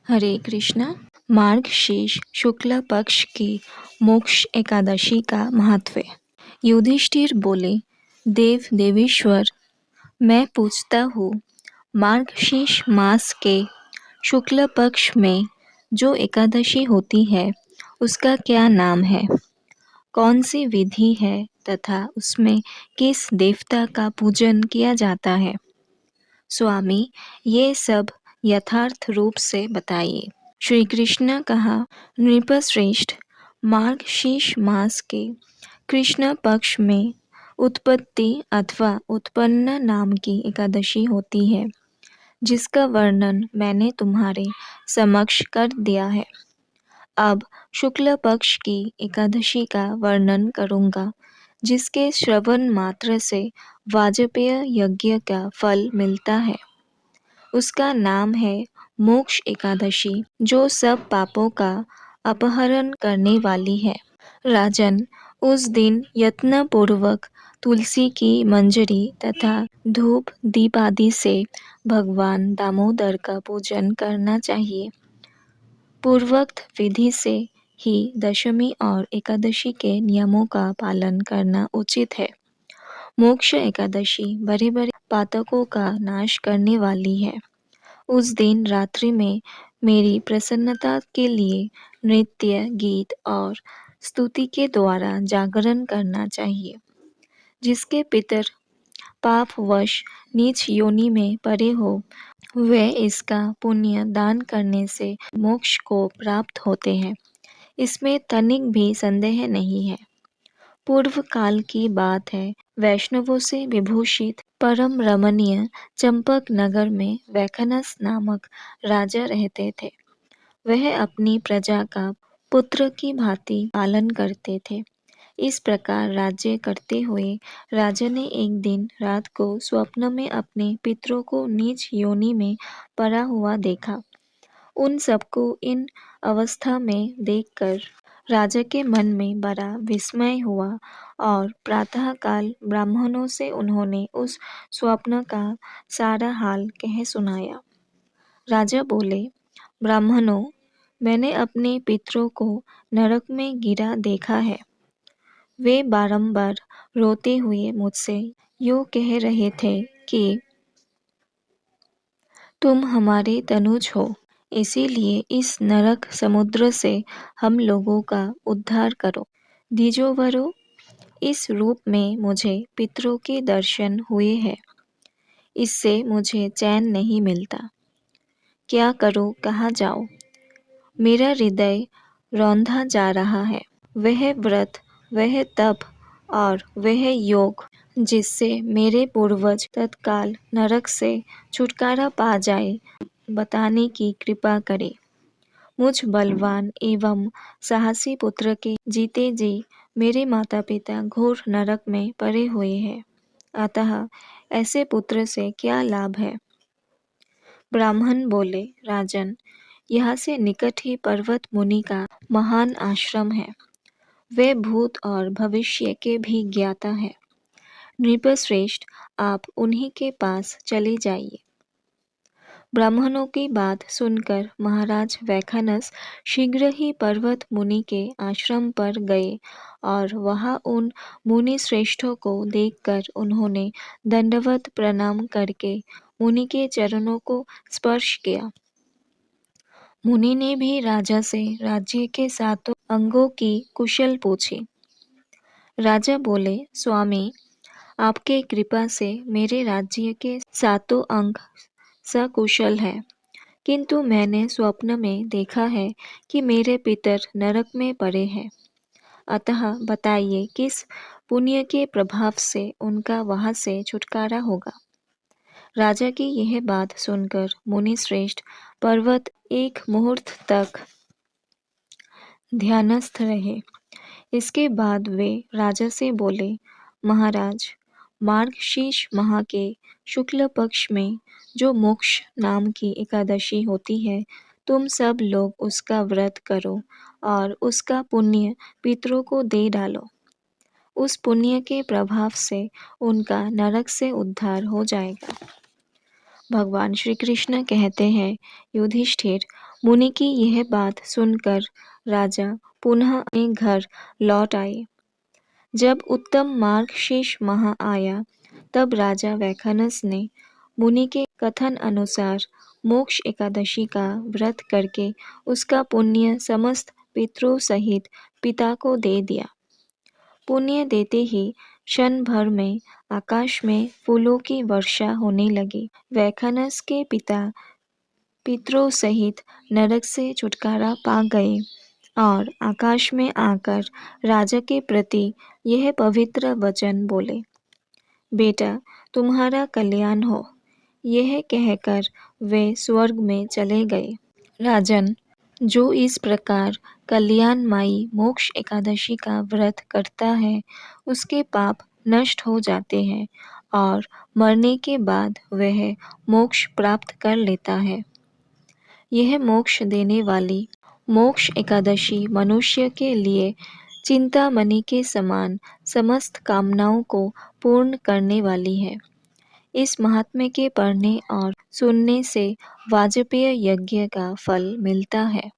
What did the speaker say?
हरे कृष्णा। मार्गशीर्ष शुक्ल पक्ष की मोक्ष एकादशी का महत्व। युधिष्ठिर बोले, देव देवेश्वर, मैं पूछता हूँ, मार्गशीर्ष मास के शुक्ल पक्ष में जो एकादशी होती है उसका क्या नाम है, कौन सी विधि है तथा उसमें किस देवता का पूजन किया जाता है? स्वामी, ये सब यथार्थ रूप से बताइए। श्री कृष्ण ने कहा, नृपश्रेष्ठ, मार्गशीर्ष मास के कृष्ण पक्ष में उत्पत्ति अथवा उत्पन्न नाम की एकादशी होती है, जिसका वर्णन मैंने तुम्हारे समक्ष कर दिया है। अब शुक्ल पक्ष की एकादशी का वर्णन करूंगा, जिसके श्रवण मात्र से वाजपेय यज्ञ का फल मिलता है। उसका नाम है मोक्ष एकादशी, जो सब पापों का अपहरण करने वाली है। राजन, उस दिन यत्न पूर्वक तुलसी की मंजरी तथा धूप दीप आदि से भगवान दामोदर का पूजन करना चाहिए। पूर्वोक्त विधि से ही दशमी और एकादशी के नियमों का पालन करना उचित है। मोक्ष एकादशी बड़े बड़े पातकों का नाश करने वाली है। उस दिन रात्रि में मेरी प्रसन्नता के लिए नृत्य, गीत और स्तुति के द्वारा जागरण करना चाहिए। जिसके पितर पापवश नीच योनि में पड़े हो, वे इसका पुण्य दान करने से मोक्ष को प्राप्त होते हैं। इसमें तनिक भी संदेह नहीं है। पूर्व काल की बात है, वैष्णवों से विभूषित परम रमणीय चंपक नगर में वैखनस नामक राजा रहते थे। वह अपनी प्रजा का पुत्र की भांति पालन करते थे। इस प्रकार राज्य करते हुए राजा ने एक दिन रात को स्वप्न में अपने पितरों को नीच योनि में पड़ा हुआ देखा। उन सबको इन अवस्था में देखकर राजा के मन में बड़ा विस्मय हुआ और प्रातःकाल ब्राह्मणों से उन्होंने उस स्वप्न का सारा हाल कह सुनाया। राजा बोले, ब्राह्मणों, मैंने अपने पितरों को नरक में गिरा देखा है। वे बारंबार रोते हुए मुझसे यूँ कह रहे थे कि तुम हमारे तनुज हो, इसीलिए इस नरक समुद्र से हम लोगों का उद्धार करो। द्विजोवरो, इस रूप में मुझे पितरों के दर्शन हुए हैं। इससे मुझे चैन नहीं मिलता। क्या करो, कहाँ जाओ? मेरा हृदय रौंधा जा रहा है। वह व्रत, वह तप और वह योग जिससे मेरे पूर्वज तत्काल नरक से छुटकारा पा जाए, बताने की कृपा करे। मुझ बलवान एवं साहसी पुत्र के जीते जी मेरे माता पिता घोर नरक में पड़े हुए हैं। अतः ऐसे पुत्र से क्या लाभ है? ब्राह्मण बोले, राजन, यहाँ से निकट ही पर्वत मुनि का महान आश्रम है। वे भूत और भविष्य के भी ज्ञाता है। नृपश्रेष्ठ, आप उन्हीं के पास चले जाइए। ब्राह्मणों की बात सुनकर महाराज वैखनस शीघ्र ही पर्वत मुनि के आश्रम पर गए और वहां उन मुनि श्रेष्ठों को देखकर उन्होंने दंडवत प्रणाम करके मुनि के चरणों को स्पर्श किया। मुनि ने भी राजा से राज्य के सातों अंगों की कुशल पूछी। राजा बोले, स्वामी, आपके कृपा से मेरे राज्य के सातों अंग सकुशल है, किंतु मैंने स्वप्न में देखा है कि मेरे पितर नरक में पड़े हैं। अतः बताइए, किस पुण्य के प्रभाव से उनका वहां से छुटकारा होगा? राजा की यह बात सुनकर मुनि श्रेष्ठ पर्वत एक मुहूर्त तक ध्यानस्थ रहे। इसके बाद वे राजा से बोले, महाराज, मार्गशीर्ष माह के शुक्ल पक्ष में जो मोक्ष नाम की एकादशी होती है, तुम सब लोग उसका व्रत करो और उसका पुण्य पितरों को दे डालो। उस पुण्य के प्रभाव से उनका नरक से उद्धार हो जाएगा। भगवान श्री कृष्ण कहते हैं, युधिष्ठिर, मुनि की यह बात सुनकर राजा पुनः अपने घर लौट आए। जब उत्तम मार्गशीर्ष माह आया, तब राजा वैखानस ने मुनि के कथन अनुसार मोक्ष एकादशी का व्रत करके उसका पुण्य समस्त पितरों सहित पिता को दे दिया। पुण्य देते ही क्षण भर में आकाश में फूलों की वर्षा होने लगी। वैखानस के पिता पितरों सहित नरक से छुटकारा पा गए और आकाश में आकर राजा के प्रति यह पवित्र वचन बोले, बेटा, तुम्हारा कल्याण हो। यह कहकर वे स्वर्ग में चले गए। राजन, जो इस प्रकार कल्याणमयी मोक्ष एकादशी का व्रत करता है, उसके पाप नष्ट हो जाते हैं और मरने के बाद वह मोक्ष प्राप्त कर लेता है। यह मोक्ष देने वाली मोक्ष एकादशी मनुष्य के लिए चिंतामणि के समान समस्त कामनाओं को पूर्ण करने वाली है। इस महात्म्य के पढ़ने और सुनने से वाजपेय यज्ञ का फल मिलता है।